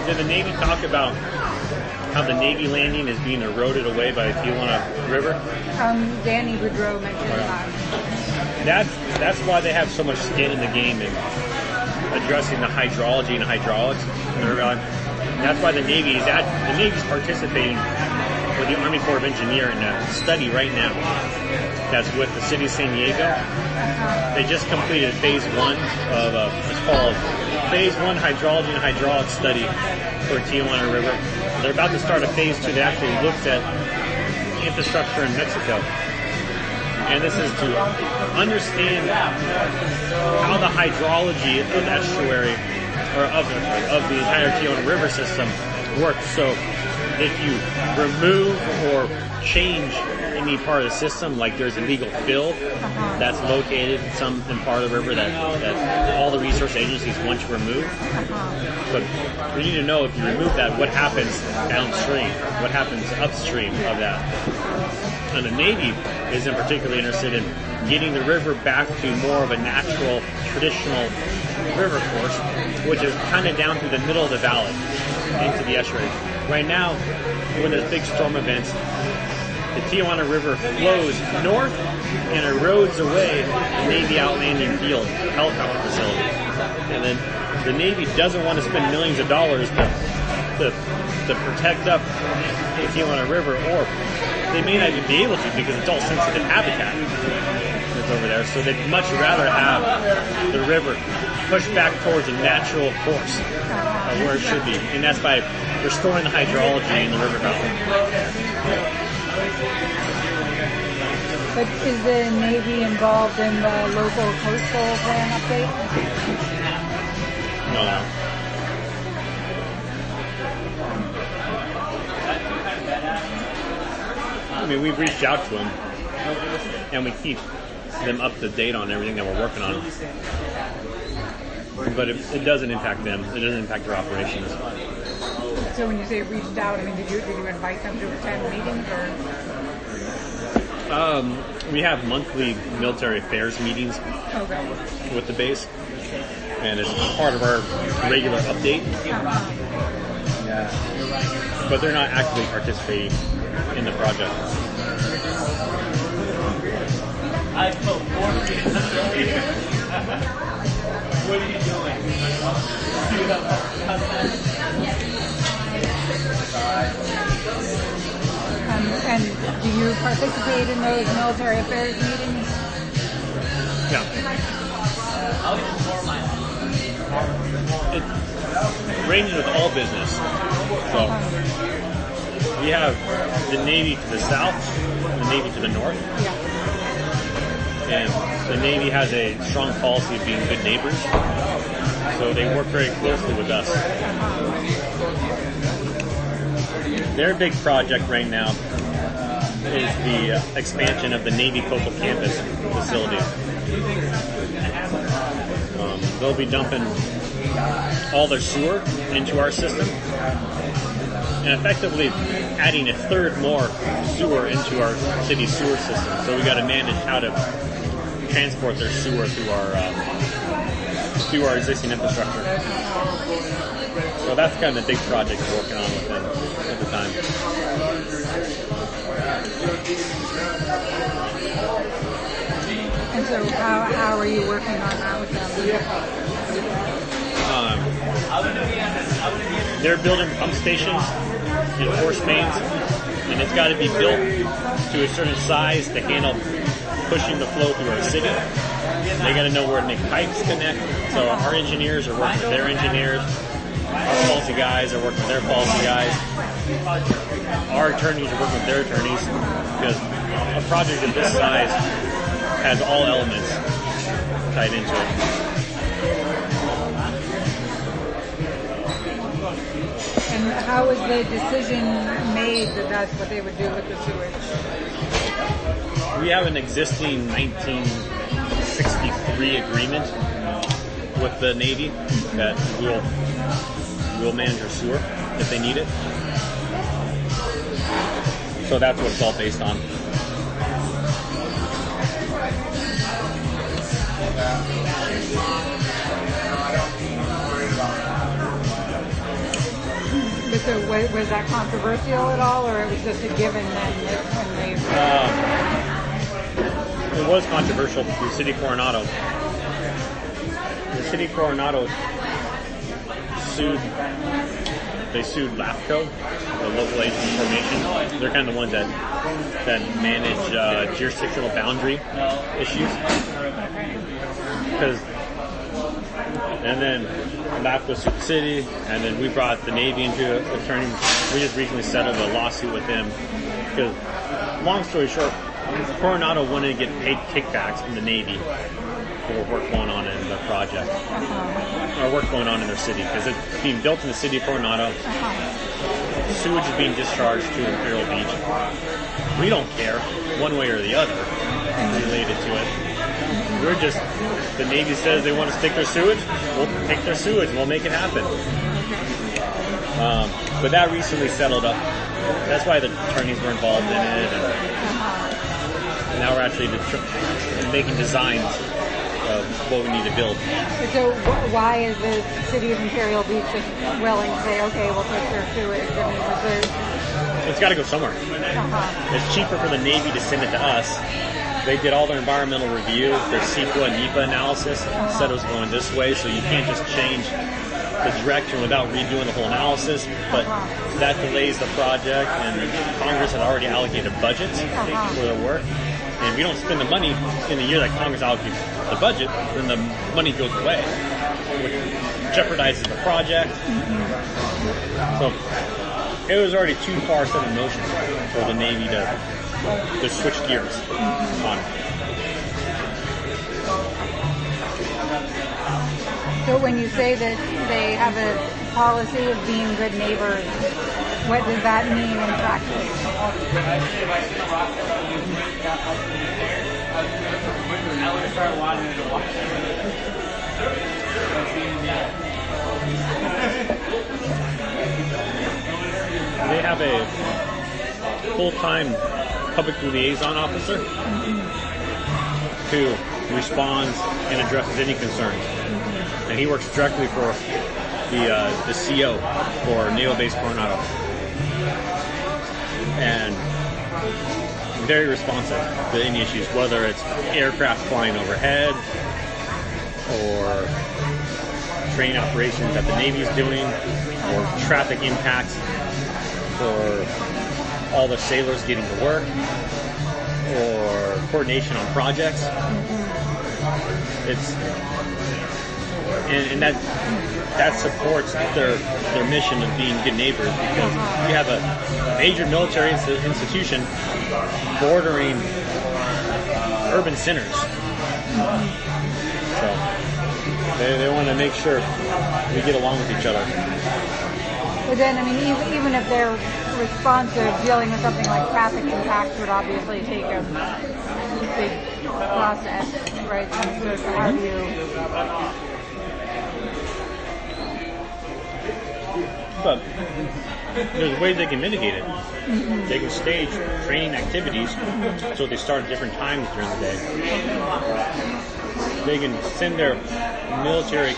Did the Navy talk about how the Navy landing is being eroded away by the Tijuana River? Danny Boudreaux mentioned that. That's why they have so much skin in the game in addressing the hydrology and hydraulics. That's why the Navy's participating with the Army Corps of Engineers in a study right now that's with the city of San Diego. They just completed phase 1 of it's called phase 1 hydrology and hydraulic study for Tijuana River. They're about to start a phase 2 that actually looks at infrastructure in Mexico. And this is to understand how the hydrology of the estuary or of the entire Tijuana River system works. So if you remove or change any part of the system, like there's illegal fill that's located in part of the river that all the resource agencies want to remove. But we need to know, if you remove that, what happens downstream, what happens upstream of that. And the Navy isn't particularly interested in getting the river back to more of a natural, traditional river course, which is kind of down through the middle of the valley into the estuary. Right now, when there's big storm events, the Tijuana River flows north and erodes away the Navy Outlanding Field helicopter facility. And then the Navy doesn't want to spend millions of dollars to protect up the Tijuana River, or they may not even be able to because it's all sensitive habitat that's over there. So they'd much rather have the river pushed back towards a natural course of where it should be. And that's by restoring the hydrology in the river valley. But is the Navy involved in the local coastal plan update? No. I mean, we've reached out to them, and we keep them up to date on everything that we're working on. But it doesn't impact them. It doesn't impact their operations. So when you say reached out, I mean, did you invite them to attend meetings, or? We have monthly military affairs meetings with the base, and it's part of our regular update. But they're not actively participating in the project. What are you doing? And do you participate in those military affairs meetings? Yeah. It ranges with all business. So we have the Navy to the south, the Navy to the north. And the Navy has a strong policy of being good neighbors. So they work very closely with us. Their big project right now is the expansion of the Navy Coastal Campus facility. They'll be dumping all their sewer into our system and effectively adding a third more sewer into our city sewer system. So we got to manage how to transport their sewer through our existing infrastructure. So that's kind of the big project we're working on with them at the time. And so how are you working on that with them? They're building pump stations and force mains, and it's got to be built to a certain size to handle pushing the flow through our city. They got to know where to make pipes connect. So our engineers are working with their engineers. Our policy guys are working with their policy guys. Our attorneys are working with their attorneys, because a project of this size has all elements tied into it. And how was the decision made that that's what they would do with the sewage? We have an existing 1963 agreement with the Navy that we'll manage our sewer if they need it. So that's what it's all based on. So was that controversial at all, or it was just a given then when they... It was controversial. The city of Coronado. The city of Coronado sued LAFCO, the local agency formation. They're kind of the ones that manage jurisdictional boundary issues. And then LAFCO sued the city, and then we brought the Navy into attorney. We just recently settled a lawsuit with them because, long story short, Coronado wanted to get paid kickbacks from the Navy for work going on in the project, or work going on in their city, because it's being built in the city of Coronado. Sewage is being discharged to Imperial Beach. We don't care one way or the other related to it. We're just, the Navy says they want to stick their sewage, we'll take their sewage and we'll make it happen. But that recently settled up. That's why the attorneys were involved in it. And now we're actually making designs of what we need to build. So why is the city of Imperial Beach just willing to say, okay, we'll take their sewage? I mean, was there... It's got to go somewhere. It's cheaper for the Navy to send it to us. They did all their environmental review, their CEQA and NEPA analysis, said it was going this way, so you can't just change the direction without redoing the whole analysis, but that delays the project, and Congress had already allocated budgets for their work, and if you don't spend the money in the year that Congress allocates the budget, then the money goes away, which jeopardizes the project. So it was already too far set in motion for the Navy to switch gears on it. So when you say that they have a policy of being good neighbors, what does that mean in practice? They have a full-time public liaison officer who responds and addresses any concerns. And he works directly for the CO for Naval Base Coronado. And very responsive to any issues, whether it's aircraft flying overhead or training operations that the Navy is doing, or traffic impacts for all the sailors getting to work, or coordination on projects. It's and that supports their mission of being good neighbors, because you have a major military institution bordering urban centers. So they want to make sure we get along with each other. But then, I mean, even if they're responsive, dealing with something like traffic impacts would obviously take a big process, right? So how do you... But there's ways they can mitigate it. They can stage training activities so they start at different times during the day. They can send their military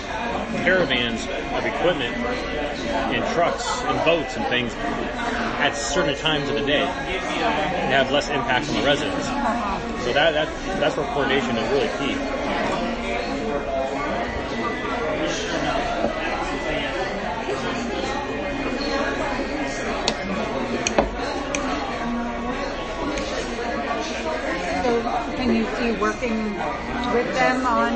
caravans of equipment and trucks and boats and things at certain times of the day and have less impact on the residents. So that's where coordination is really key. Can you see working with them on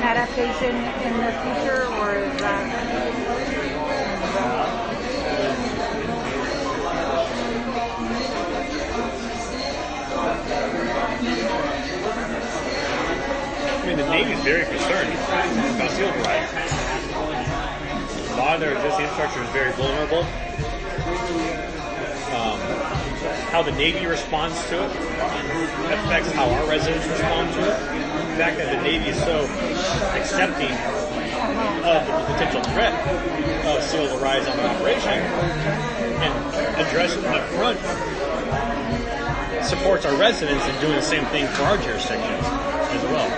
adaptation in the future, or is that... I mean, the Navy is very concerned about sea level rise. A lot of their existing infrastructure is very vulnerable. How the Navy responds to it affects how our residents respond to it. The fact that the Navy is so accepting of the potential threat of sea level rise on the operation and addressing it up front supports our residents in doing the same thing for our jurisdictions as well.